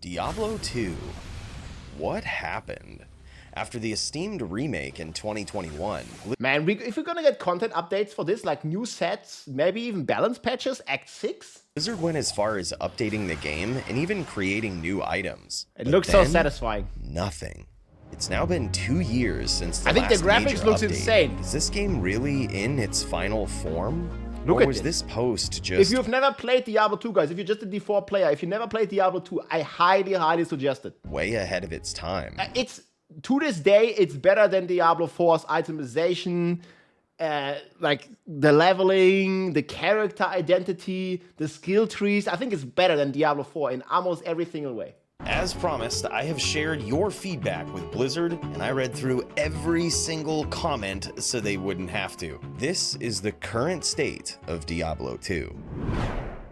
Diablo 2. What happened? After the esteemed remake in 2021, Man, if we're gonna get content updates for this, like new sets, maybe even balance patches, Act 6? Blizzard went as far as updating the game and even creating new items. It looks so satisfying. Nothing. It's now been 2 years since the I think the last graphics major looks update. insane. Is this game really in its final form? Look or at was this. this post just... If you've never played Diablo 2, guys, if you're just a D4 player, if you never played Diablo 2, I highly suggest it. way ahead of its time? It's, to this day, it's better than Diablo 4's itemization, like the leveling, the character identity, the skill trees. I think it's better than Diablo 4 in almost every single way. As promised, I have shared your feedback with Blizzard, and I read through every single comment so they wouldn't have to. This is the current state of Diablo 2.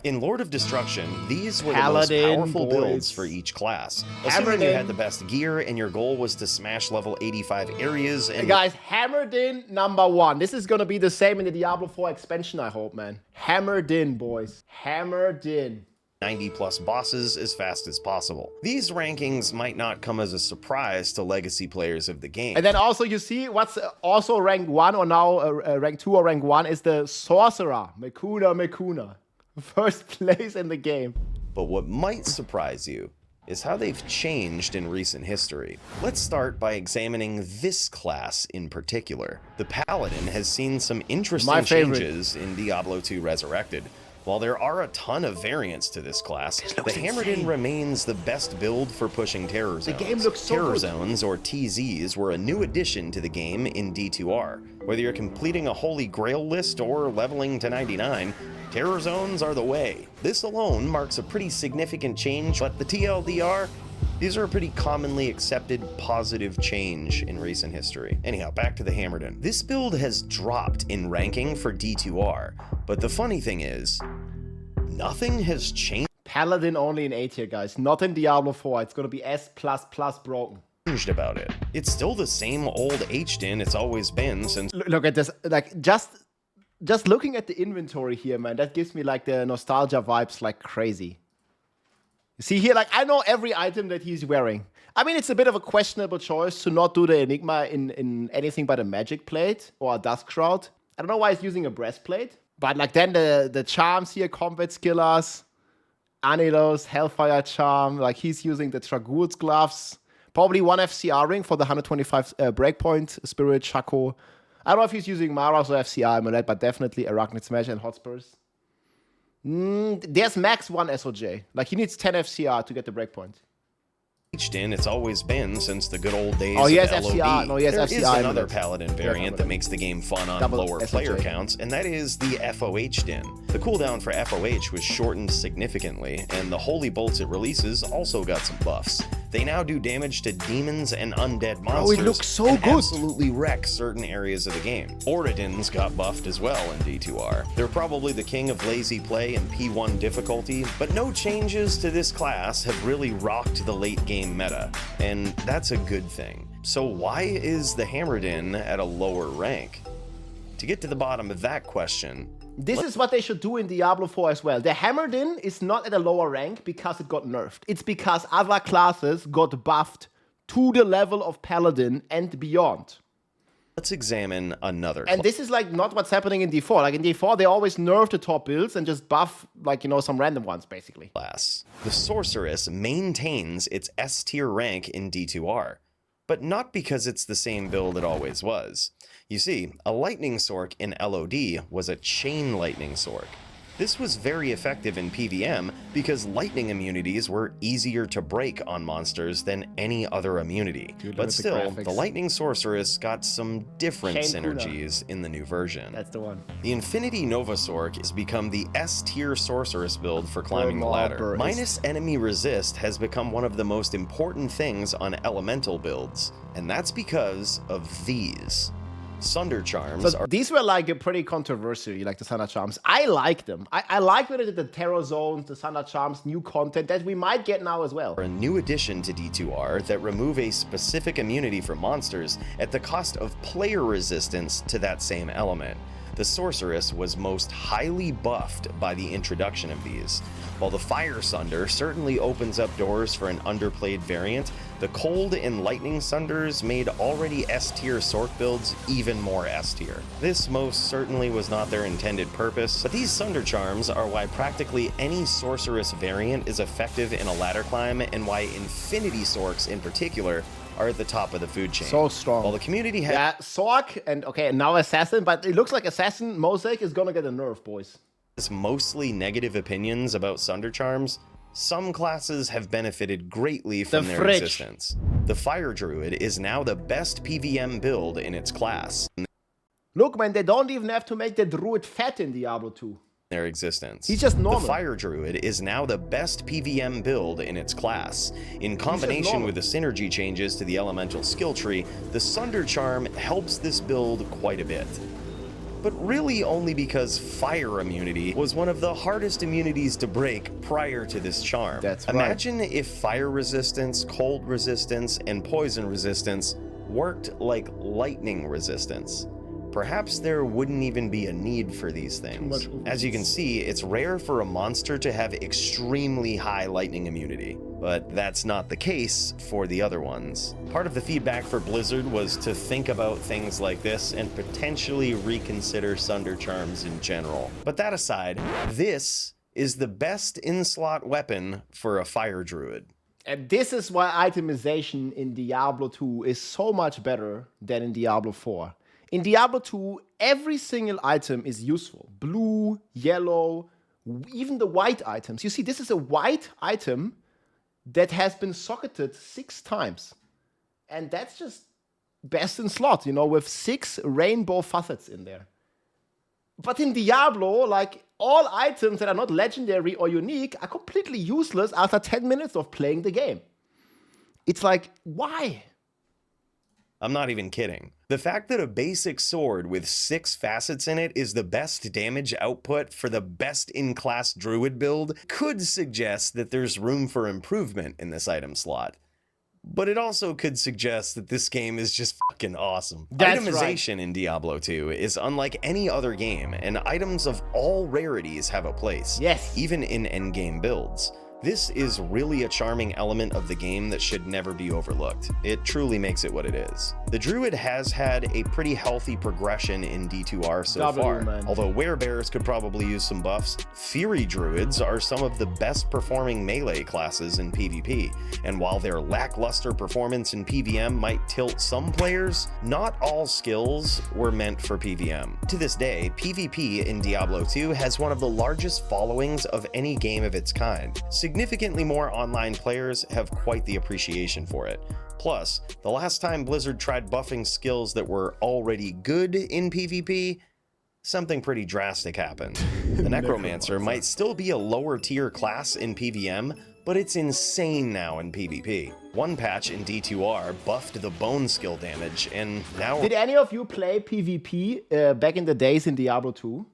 In Lord of Destruction, these were Paladin, the most powerful boys. builds for each class. Assuming you Hammered had in. the best gear and your goal was to smash level 85 areas and... Guys, hammered in #1. This is gonna be the same in the Diablo 4 expansion, I hope, man. Hammered in, boys. Hammered in. 90 plus bosses as fast as possible. These rankings might not come as a surprise to legacy players of the game. And then also you see what's also rank 1 or now rank 2 or rank 1 is the Sorcerer. Mekuna. First place in the game. But what might surprise you is how they've changed in recent history. Let's start by examining this class in particular. The Paladin has seen some interesting changes in Diablo 2 Resurrected. While there are a ton of variants to this class, the Hammered-In remains the best build for pushing Terror Zones. The game looks so Terror good. Zones, or TZs, were a new addition to the game in D2R. Whether you're completing a Holy Grail list or leveling to 99, Terror Zones are the way. This alone marks a pretty significant change, but the TLDR, these are a pretty commonly accepted positive change in recent history. Anyhow, back to the Hammered-In. This build has dropped in ranking for D2R, but the funny thing is, nothing has changed Paladin only in A tier, guys. Not in Diablo 4. It's gonna be S++ broken. about it. It's still the same old HDIN it's always been since... Look at this. Like, just looking at the inventory here, man, that gives me like the nostalgia vibes like crazy. See here, like, I know every item that he's wearing. I mean, it's a bit of a questionable choice to not do the Enigma in anything but a magic plate or a dust shroud. I don't know why he's using a breastplate. But like then the charms here, combat skillers, Anilos, Hellfire charm, like he's using the Dragoon's gloves. Probably one FCR ring for the 125 breakpoint, Spirit, Shaco. I don't know if he's using Mara's or FCR amulet, but definitely Arachnid Smash and Hotspurs. There's max 1 SOJ. Like he needs 10 FCR to get the breakpoint. HDIN it's always been since the good old days Oh, he of has LOD. FCR. No, he has There FCR is another amulet. Paladin variant that makes the game fun on Double lower player SOJ. counts, and that is the FOH DIN. The cooldown for FOH was shortened significantly, and the holy bolts it releases also got some buffs. They now do damage to demons and undead monsters. it looks so and good. absolutely wreck certain areas of the game. Auradins got buffed as well in D2R. They're probably the king of lazy play and P1 difficulty, but no changes to this class have really rocked the late game meta, and that's a good thing. So why is the Hammered-In at a lower rank? To get to the bottom of that question, This is what they should do in Diablo 4 as well. The Hammered-In is not at a lower rank because it got nerfed. It's because other classes got buffed to the level of Paladin and beyond. let's examine another And this is like not what's happening in D4. Like in D4, they always nerf the top builds and just buff, like, you know, some random ones, basically. class. The Sorceress maintains its S tier rank in D2R, but not because it's the same build it always was. You see, a Lightning Sorc in LOD was a Chain Lightning Sorc. This was very effective in PvM because lightning immunities were easier to break on monsters than any other immunity. Dude, look But at the still, graphics. the Lightning Sorceress got some different Chain Kuna. synergies in the new version. That's the one. The Infinity Nova Sorc has become the S-tier Sorceress build for climbing the ladder. Burst. Minus enemy resist has become one of the most important things on elemental builds, and that's because of these. Sunder Charms So are these were like a pretty controversial, like the Thunder Charms. I like them. I like when they did the Terror Zones, the Thunder Charms, new content that we might get now as well. a new addition to D2R that remove a specific immunity for monsters at the cost of player resistance to that same element. the Sorceress was most highly buffed by the introduction of these. While the Fire Sunder certainly opens up doors for an underplayed variant, the Cold and Lightning Sunders made already S-tier Sorc builds even more S-tier. This most certainly was not their intended purpose, but these Sunder Charms are why practically any Sorceress variant is effective in a ladder climb, and why Infinity Sorcs in particular are at the top of the food chain. So strong. While the community has Sorc and okay, now Assassin, but it looks like Assassin Mosaic is gonna get a nerf, boys. mostly negative opinions about Sunder Charms, some classes have benefited greatly from their existence. The Fire Druid is now the best PVM build in its class. Look, man, they don't even have to make the Druid fat in Diablo 2. Their existence. He's just normal. The Fire Druid is now the best PVM build in its class. In combination with the synergy changes to the elemental skill tree, the Sunder Charm helps this build quite a bit. But really only because fire immunity was one of the hardest immunities to break prior to this charm. That's right. Imagine if fire resistance, cold resistance, and poison resistance worked like lightning resistance. Perhaps there wouldn't even be a need for these things. As you can see, it's rare for a monster to have extremely high lightning immunity, but that's not the case for the other ones. Part of the feedback for Blizzard was to think about things like this and potentially reconsider Sunder Charms in general. But that aside, this is the best in-slot weapon for a Fire Druid. And this is why itemization in Diablo 2 is so much better than in Diablo 4. In Diablo 2, every single item is useful. Blue, yellow, even the white items. You see, this is a white item that has been socketed 6 times. And that's just best in slot, you know, with 6 rainbow facets in there. But in Diablo, like, all items that are not legendary or unique are completely useless after 10 minutes of playing the game. It's like, why? I'm not even kidding. The fact that a basic sword with 6 facets in it is the best damage output for the best in-class druid build could suggest that there's room for improvement in this item slot. But it also could suggest that this game is just fucking awesome. Itemization in Diablo 2 is unlike any other game, and items of all rarities have a place. Yes. Even in endgame builds. This is really a charming element of the game that should never be overlooked. It truly makes it what it is. The Druid has had a pretty healthy progression in D2R so far. Although Werebears could probably use some buffs, Fury Druids are some of the best performing melee classes in PvP. And while their lackluster performance in PvM might tilt some players, not all skills were meant for PvM. To this day, PvP in Diablo 2 has one of the largest followings of any game of its kind. Significantly more online players have quite the appreciation for it. Plus, the last time Blizzard tried buffing skills that were already good in PvP, something pretty drastic happened. The Necromancer might still be a lower tier class in PvM, but it's insane now in PvP. One patch in D2R buffed the bone skill damage, and now... Did any of you play PvP back in the days in Diablo 2?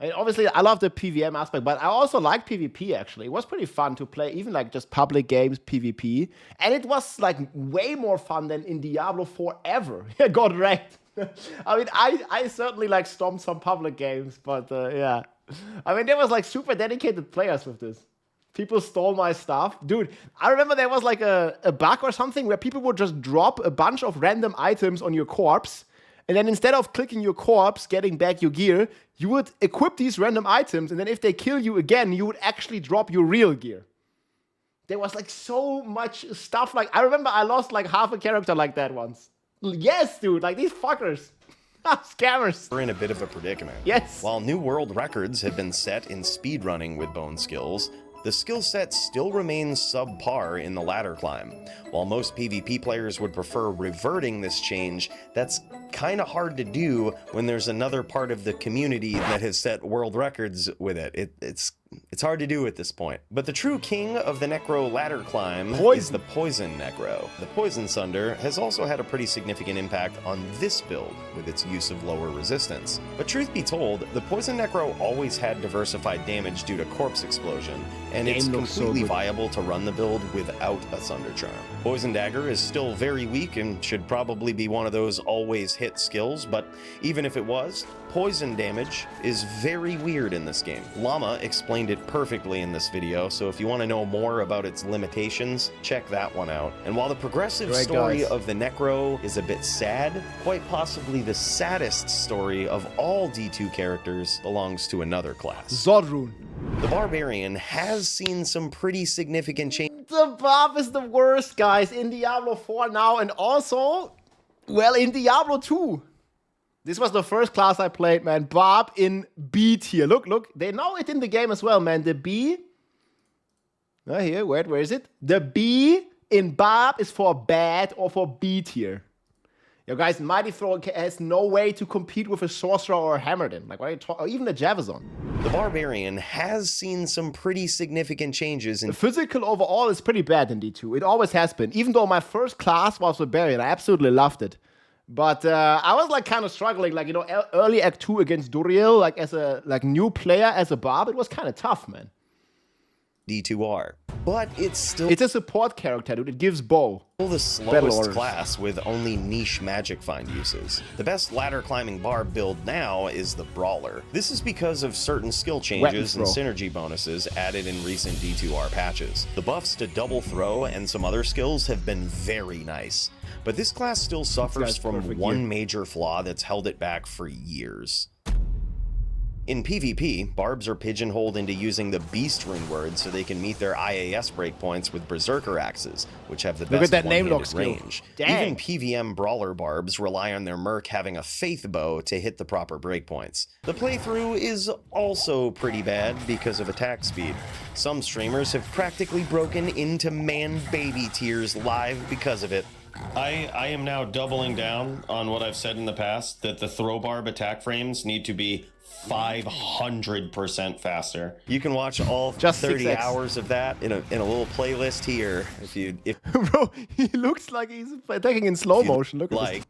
I mean, obviously, I love the PvM aspect, but I also like PvP, actually. It was pretty fun to play, even like just public games PvP. And it was like way more fun than in Diablo 4 ever. I got wrecked. I mean, I certainly like stomped some public games, but yeah. I mean, there was like super dedicated players with this. People stole my stuff. Dude, I remember there was like a bug or something where people would just drop a bunch of random items on your corpse. And then instead of clicking your corpse, getting back your gear, you would equip these random items, and then if they kill you again, you would actually drop your real gear. There was like so much stuff. Like, I remember I lost like half a character like that once. Yes, dude, like these fuckers. Scammers. We're in a bit of a predicament. Yes. While new world records have been set in speedrunning with bone skills, the skill set still remains subpar in the ladder climb. While most PvP players would prefer reverting this change, that's kind of hard to do when there's another part of the community that has set world records with it. It's hard to do at this point. But the true king of the Necro ladder climb is the Poison Necro. The Poison Sunder has also had a pretty significant impact on this build with its use of lower resistance. But truth be told, the Poison Necro always had diversified damage due to Corpse Explosion, and it's completely viable to run the build without a Sunder Charm. Poison Dagger is still very weak and should probably be one of those always hit hit skills, but even if it was, poison damage is very weird in this game. Llama explained it perfectly in this video, so if you want to know more about its limitations, check that one out. And while the progressive story of the Necro is a bit sad, quite possibly the saddest story of all D2 characters belongs to another class. Zodrun. The Barbarian has seen some pretty significant change. The buff is the worst, guys, in Diablo 4 now, and also, well, in Diablo 2. This was the first class I played, man. Barb in B tier. Look, they know it in the game as well, man. The B. Oh, here, wait, where is it? The B in Barb is for bad or for B tier. Yo, guys, Mighty Throw has no way to compete with a Sorcerer or a Hammerden. Like, what are you talking? Or even a Javison. The Barbarian has seen some pretty significant changes in... The physical overall is pretty bad in D2. It always has been. Even though my first class was Barbarian, I absolutely loved it. But I was like kind of struggling, like, you know, early Act 2 against Tyrael, like as a new player, as a Barb, it was kind of tough, man. D2R. But it's a support character, dude. It gives bow. The slowest class with only niche magic find uses. The best ladder climbing barb build now is the Brawler. This is because of certain skill changes and synergy bonuses added in recent D2R patches. The buffs to double throw and some other skills have been very nice. But this class still suffers from one major flaw that's held it back for years. In PvP, barbs are pigeonholed into using the Beast rune word so they can meet their IAS breakpoints with Berserker axes, which have the best one-handed range. Even PVM brawler barbs rely on their merc having a faith bow to hit the proper breakpoints. The playthrough is also pretty bad because of attack speed. Some streamers have practically broken into man-baby tiers live because of it. I am now doubling down on what I've said in the past, that the throw barb attack frames need to be 500% faster. You can watch all just 30 hours of that in a little playlist here. Bro, he looks like he's attacking in slow motion. Look at this.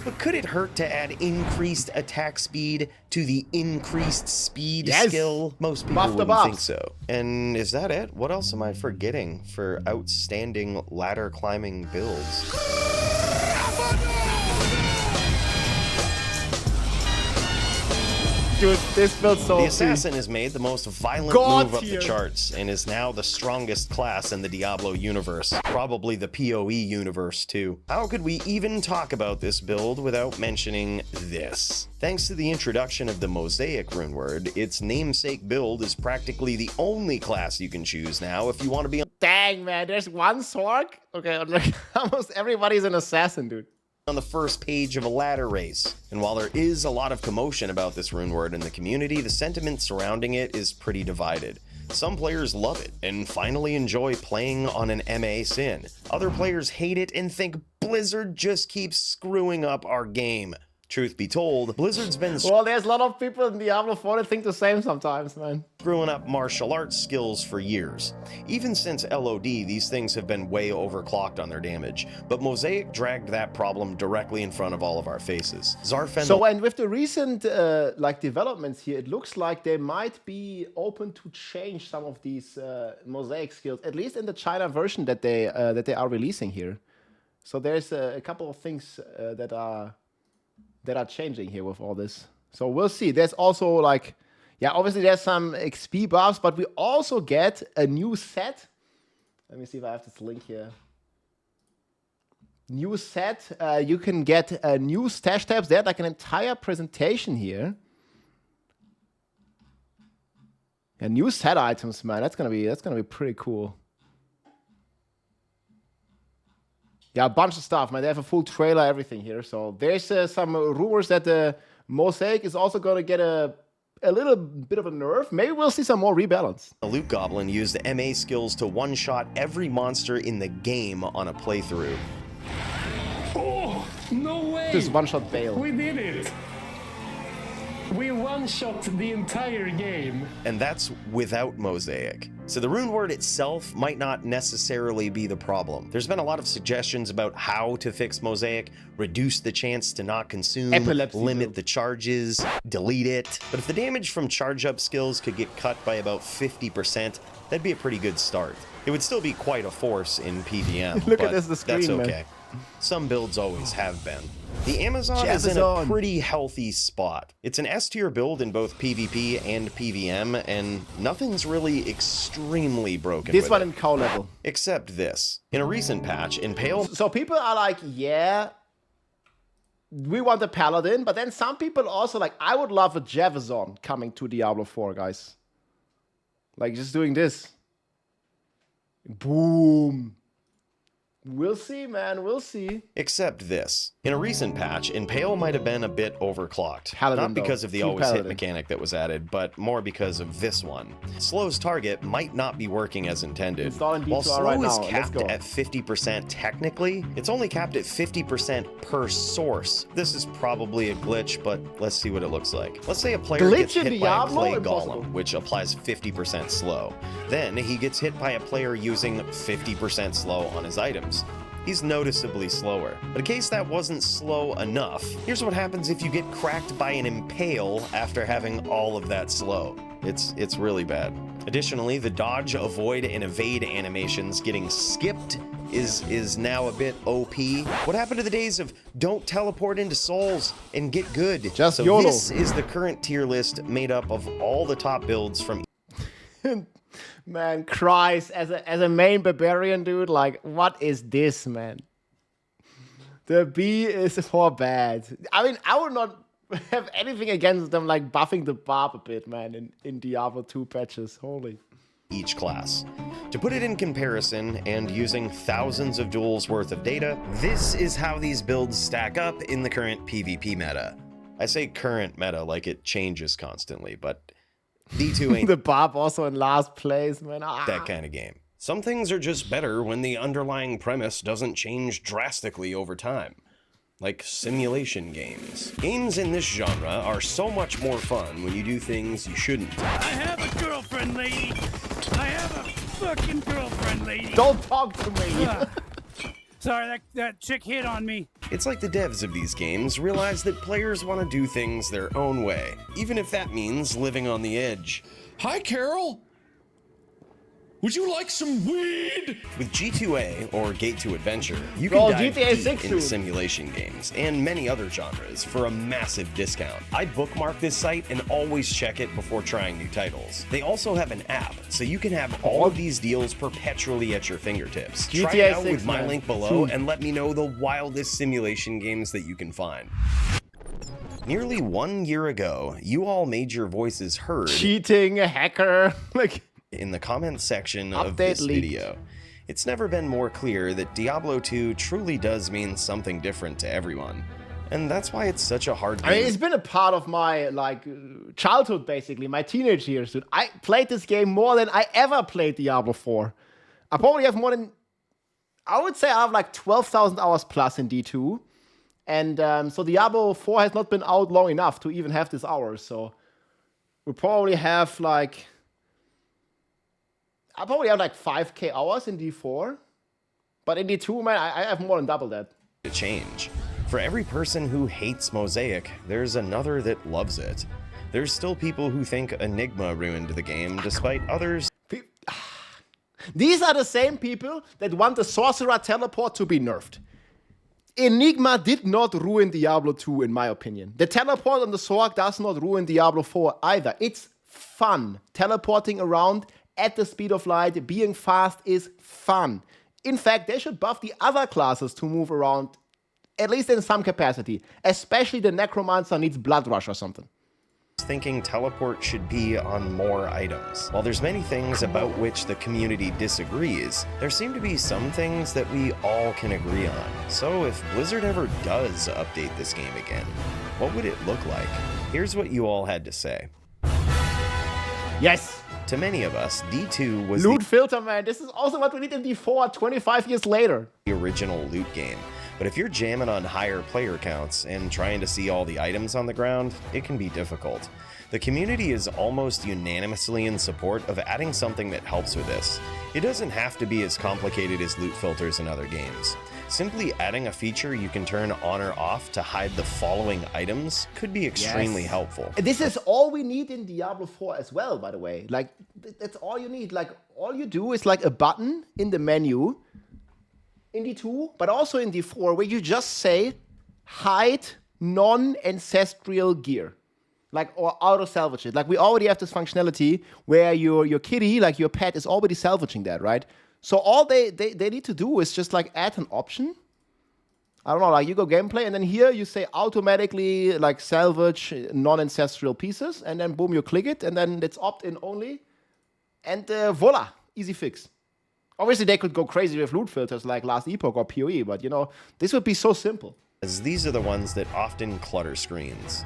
But could it hurt to add increased attack speed to the increased speed skill? Most people wouldn't think so. And is that it? What else am I forgetting for outstanding ladder climbing builds? Dude, this build's so The Assassin has made the most violent move up the charts and is now the strongest class in the Diablo universe. Probably the PoE universe too. How could we even talk about this build without mentioning this? Thanks to the introduction of the Mosaic rune word, its namesake build is practically the only class you can choose now if you want to be... Dang, man, there's one Sorg? Okay, almost everybody's an Assassin, dude. On the first page of a ladder race. And while there is a lot of commotion about this rune word in the community, the sentiment surrounding it is pretty divided. Some players love it and finally enjoy playing on an MA sin. Other players hate it and think Blizzard just keeps screwing up our game. Truth be told, Blizzard's been well, there's a lot of people in Diablo 4 that think the same sometimes, man. Screwing up martial arts skills for years. Even since LOD, these things have been way overclocked on their damage, but Mosaic dragged that problem directly in front of all of our faces. And with the recent like developments here, it looks like they might be open to change some of these Mosaic skills, at least in the China version that they are releasing here. So there's a couple of things that are changing here with all this. So we'll see. There's also like, yeah, obviously there's some XP buffs, but we also get a new set. Let me see if I have this link here. New set. You can get new stash tabs. There's like an entire presentation here. And new set items, man. That's gonna be pretty cool. Yeah, a bunch of stuff, man. They have a full trailer, everything here. So there's some rumors that the Mosaic is also going to get a little bit of a nerf. Maybe we'll see some more rebalance. The Loot Goblin used MA skills to one-shot every monster in the game on a playthrough. Oh, no way! This one-shot bail. We did it! We one-shot the entire game. And that's without Mosaic. So the rune word itself might not necessarily be the problem. There's been a lot of suggestions about how to fix Mosaic, reduce the chance to not consume, limit the charges, delete it. But if the damage from charge up skills could get cut by about 50%, that'd be a pretty good start. It would still be quite a force in PvM, Look but at this, the screen, that's man. okay. Some builds always have been. The Amazon is in a pretty healthy spot. It's an S-tier build in both PvP and PvM, and nothing's really extremely broken This with one it. in cow level. Except this. In a recent patch, Impale... So people are like, yeah, we want a Paladin, but then some people also like, I would love a Javazon coming to Diablo 4, guys. Like, just doing this. Boom. We'll see, man. We'll see. Except this. In a recent patch, Impale might have been a bit overclocked. Paladin, Not because of the Team always hit Paladin. mechanic that was added, but more because of this one. Slow's target might not be working as intended. Installing While D2R slow right is now. Let's capped go. at 50% technically, it's only capped at 50% per source. This is probably a glitch, but let's see what it looks like. Let's say a player Glitch gets in hit by a Diablo? clay Impossible. golem, which applies 50% slow. Then he gets hit by a player using 50% slow on his items. He's noticeably slower. But in case that wasn't slow enough, here's what happens if you get cracked by an impale after having all of that slow. It's really bad. Additionally, the dodge, avoid, and evade animations getting skipped is now a bit OP. What happened to the days of don't teleport into souls and get good? Just so YOLO. this is the current tier list made up of all the top builds from Man, Christ, as a main barbarian, dude, like, what is this, man? The B is for bad. I mean, I would not have anything against them, like, buffing the barb a bit, man, in Diablo 2 patches. Holy. each class. To put it in comparison, and using thousands of duels worth of data, this is how these builds stack up in the current PvP meta. I say current meta like it changes constantly, but D2 ain't The Barb also in last place, man. that kind of game. Some things are just better when the underlying premise doesn't change drastically over time. Like simulation games. Games in this genre are so much more fun when you do things you shouldn't. I have a girlfriend, lady. I have a fucking girlfriend, lady. Don't talk to me. Sorry, that chick hit on me. It's like the devs of these games realize that players want to do things their own way, even if that means living on the edge. Hi, Carol. Would you like some weed? With G2A, or Gate to Adventure, you Bro, can dive GTA deep 6 into dude. simulation games and many other genres for a massive discount. I bookmark this site and always check it before trying new titles. They also have an app, so you can have all of these deals perpetually at your fingertips. Try GTA it out 6, with my man. link below and let me know the wildest simulation games that you can find. Nearly 1 year ago, you all made your voices heard Cheating, a hacker. Like, in the comments section of Update this leaked. video. It's never been more clear that Diablo 2 truly does mean something different to everyone. And that's why it's such a hard I mean, game. it's been a part of my childhood, basically, my teenage years, dude. I played this game more than I ever played Diablo 4. I probably have more than, I would say I have like 12,000 hours plus in D2. And so Diablo 4 has not been out long enough to even have this hours. So we probably have like, I probably have like 5K hours in D4. But in D2, man, I have more than double that. To change. For every person who hates Mosaic, there's another that loves it. There's still people who think Enigma ruined the game, despite others These are the same people that want the Sorcerer teleport to be nerfed. Enigma did not ruin Diablo 2, in my opinion. The teleport on the sword does not ruin Diablo 4 either. It's fun. Teleporting around at the speed of light, being fast is fun. In fact, they should buff the other classes to move around, at least in some capacity. Especially the Necromancer needs Blood Rush or something. thinking teleport should be on more items. While there's many things about which the community disagrees, there seem to be some things that we all can agree on. So if Blizzard ever does update this game again, what would it look like? Here's what you all had to say. Yes! To many of us, D2 was Loot filter, man. This is also what we need in D4 25 years later. the original loot game. But if you're jamming on higher player counts and trying to see all the items on the ground, it can be difficult. The community is almost unanimously in support of adding something that helps with this. It doesn't have to be as complicated as loot filters in other games. Simply adding a feature you can turn on or off to hide the following items could be extremely helpful. This is all we need in Diablo 4 as well, by the way. Like, that's all you need. Like, all you do is like a button in the menu in D2, but also in D4, where you just say, hide non-ancestral gear. Like, or auto-salvage it. Like, we already have this functionality where your kitty, like your pet, is already salvaging that, right? So all they need to do is just like add an option. I don't know, like you go gameplay, and then here you say automatically like salvage non-ancestral pieces, and then boom, you click it, and then it's opt-in only, and voila, easy fix. Obviously, they could go crazy with loot filters like Last Epoch or PoE, but you know, this would be so simple. As these are the ones that often clutter screens.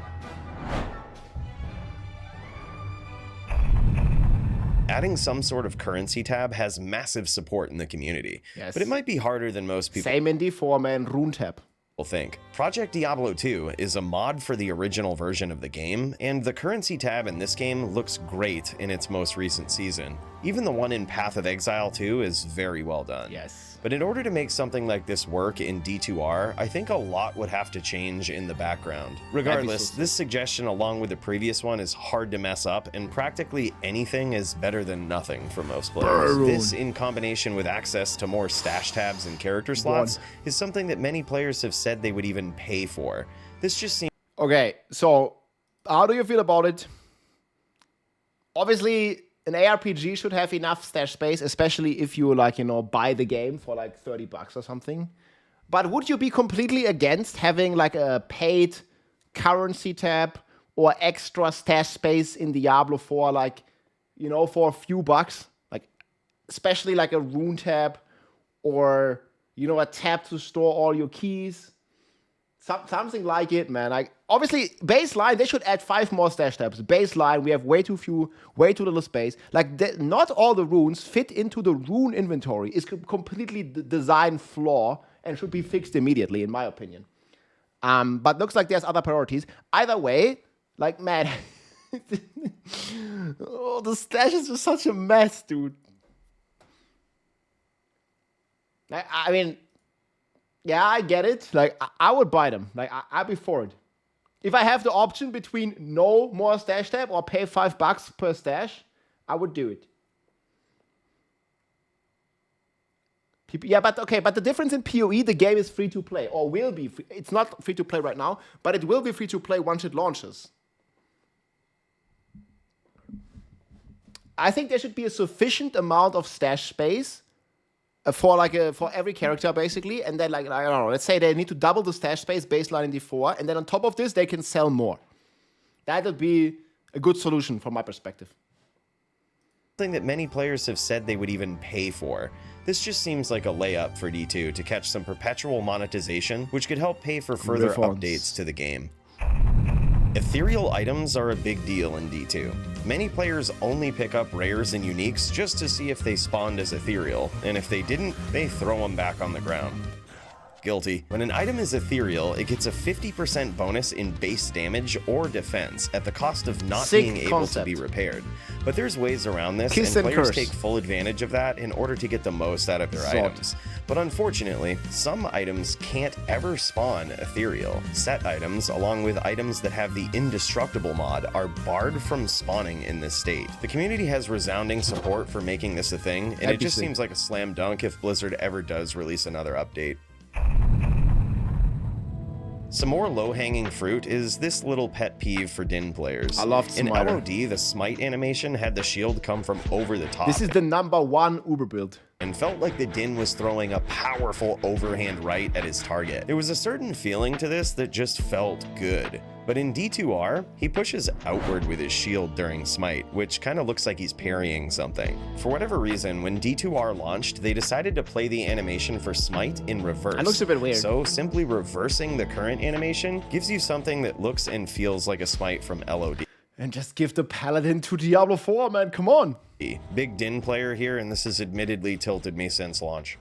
Adding some sort of currency tab has massive support in the community, but it might be harder than most people Same in D4, man, rune tab. think. Project Diablo 2 is a mod for the original version of the game, and the currency tab in this game looks great in its most recent season. Even the one in Path of Exile 2 is very well done. Yes. But in order to make something like this work in D2R, I think a lot would have to change in the background. Regardless, this suggestion along with the previous one is hard to mess up, and practically anything is better than nothing for most players. This, in combination with access to more stash tabs and character slots, is something that many players have said they would even pay for. This just seems... Okay, so how do you feel about it? Obviously, an ARPG should have enough stash space, especially if you, like, you know, buy the game for like $30 or something. But would you be completely against having like a paid currency tab or extra stash space in Diablo 4, like, you know, for a few bucks? Like, especially like a rune tab or, you know, a tab to store all your keys. Something like it, man. Like, obviously, baseline, they should add 5 more stash tabs. Baseline, we have way too little space. Like, not all the runes fit into the rune inventory. It's completely design flaw and should be fixed immediately, in my opinion. But looks like there's other priorities. Either way, like, man, oh, the stash is just such a mess, dude. I mean, yeah, I get it. Like, I would buy them. Like, I'd be for it. If I have the option between no more stash tab or pay $5 per stash, I would do it. Yeah, but okay, but the difference in PoE, the game is free to play, or will be. It's not free to play right now, but it will be free to play once it launches. I think there should be a sufficient amount of stash space for every character, basically, and then, like, I don't know, let's say they need to double the stash space baseline in D4, and then on top of this, they can sell more. That would be a good solution from my perspective. Something that many players have said they would even pay for. This just seems like a layup for D2 to catch some perpetual monetization, which could help pay for further updates to the game. Ethereal items are a big deal in D2. Many players only pick up rares and uniques just to see if they spawned as ethereal, and if they didn't, they throw them back on the ground. Guilty. When an item is ethereal, it gets a 50% bonus in base damage or defense at the cost of not being able to be repaired. But there's ways around this, and players take full advantage of that in order to get the most out of their items. But unfortunately, some items can't ever spawn ethereal. Set items, along with items that have the indestructible mod, are barred from spawning in this state. The community has resounding support for making this a thing, and it just seems like a slam dunk if Blizzard ever does release another update. Some more low-hanging fruit is this little pet peeve for Din players. I love Smiter. In LOD, the smite animation had the shield come from over the top. This is the #1 Uber build. And felt like the Din was throwing a powerful overhand right at his target. There was a certain feeling to this that just felt good. But in D2R, he pushes outward with his shield during smite, which kind of looks like he's parrying something. For whatever reason, when D2R launched, they decided to play the animation for smite in reverse. It looks a bit weird. So simply reversing the current animation gives you something that looks and feels like a smite from LOD. And just give the Paladin to Diablo 4, man, come on. Big Din player here, and this has admittedly tilted me since launch.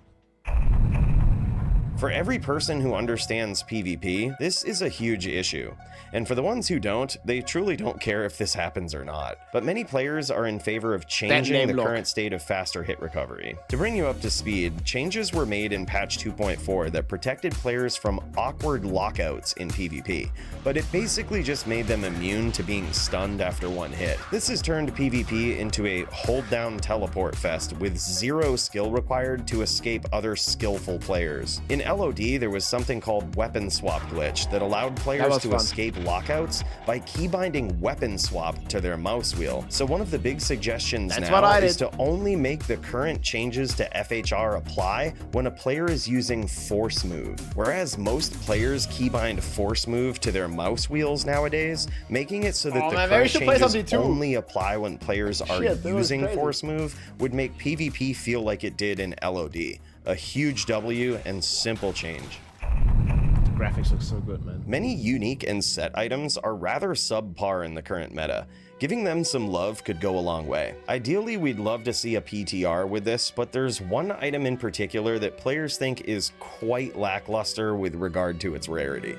For every person who understands PvP, this is a huge issue. And for the ones who don't, they truly don't care if this happens or not. But many players are in favor of changing the current state of faster hit recovery. To bring you up to speed, changes were made in patch 2.4 that protected players from awkward lockouts in PvP, but it basically just made them immune to being stunned after one hit. This has turned PvP into a hold down teleport fest with zero skill required to escape other skillful players. In LOD, there was something called weapon swap glitch that allowed players to escape lockouts by keybinding weapon swap to their mouse wheel. So one of the big suggestions now is to only make the current changes to FHR apply when a player is using force move. Whereas most players keybind force move to their mouse wheels nowadays, making it so that the current changes only apply when players are using force move would make PvP feel like it did in LOD. A huge W and simple change. Graphics look so good, man. Many unique and set items are rather subpar in the current meta. Giving them some love could go a long way. Ideally, we'd love to see a PTR with this, but there's one item in particular that players think is quite lackluster with regard to its rarity.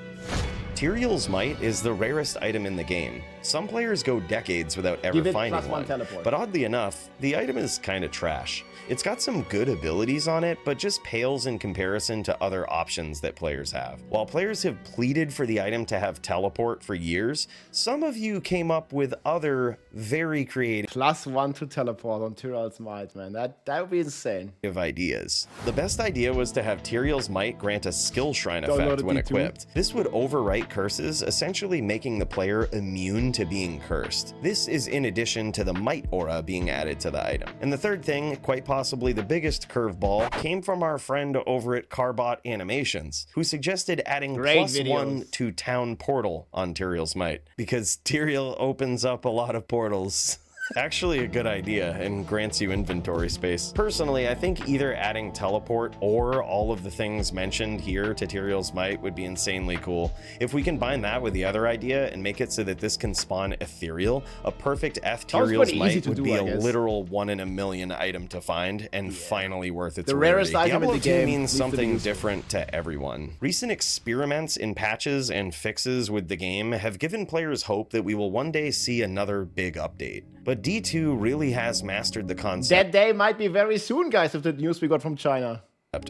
Tyrael's Might is the rarest item in the game. Some players go decades without ever finding one, but oddly enough, the item is kinda trash. It's got some good abilities on it, but just pales in comparison to other options that players have. While players have pleaded for the item to have teleport for years, some of you came up with other very creative +1 to teleport on Tyrael's Might, man. That would be insane. ideas. The best idea was to have Tyrael's Might grant a skill shrine effect when equipped. This would overwrite curses, essentially making the player immune to being cursed. This is in addition to the Might aura being added to the item. And the third thing, quite possibly the biggest curveball, came from our friend over at Carbot Animations, who suggested adding +1 to Town Portal on Tyrael's Might, because Tyrael opens up a lot of portals. Actually a good idea and grants you inventory space. Personally, I think either adding teleport or all of the things mentioned here to Tyrael's Might would be insanely cool. If we combine that with the other idea and make it so that this can spawn Ethereal, a perfect F Tyrael's Might would be a literal 1 in a million item to find and finally worth its rarity. Diablo 2 means something different to everyone. Recent experiments in patches and fixes with the game have given players hope that we will one day see another big update. But D2 really has mastered the concept. That day might be very soon, guys, of the news we got from China.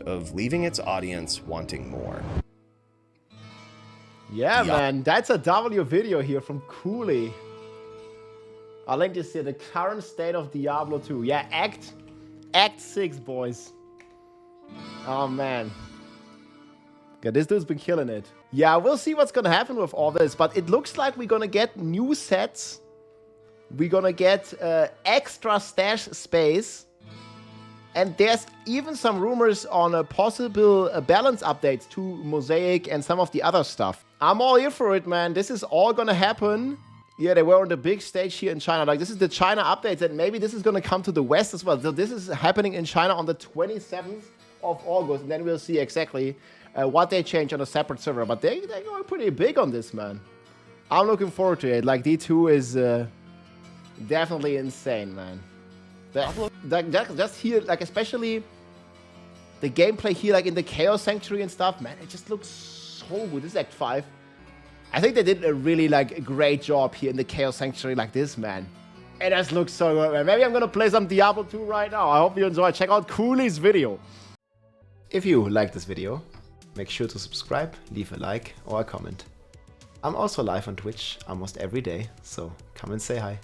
Of leaving its audience wanting more. Yeah, man, that's a W video here from Cooley. I'll link this here, the current state of Diablo 2. Yeah, Act 6, boys. Oh, man. Yeah, this dude's been killing it. Yeah, we'll see what's gonna happen with all this, but it looks like we're gonna get new sets. We're gonna get extra stash space. And there's even some rumors on a possible balance updates to Mosaic and some of the other stuff. I'm all here for it, man. This is all gonna happen. Yeah, they were on the big stage here in China. Like, this is the China updates, and maybe this is gonna come to the West as well. So this is happening in China on the 27th of August, and then we'll see exactly what they change on a separate server. But they're going pretty big on this, man. I'm looking forward to it. Like, D2 is definitely insane, man. Just here, like, especially the gameplay here, like in the Chaos Sanctuary and stuff, man, it just looks so good. This is Act 5. I think they did a really, like, great job here in the Chaos Sanctuary like this, man. It just looks so good, man. Maybe I'm gonna play some Diablo 2 right now. I hope you enjoy. Check out Cooley's video. If you like this video, make sure to subscribe, leave a like or a comment. I'm also live on Twitch almost every day, so come and say hi.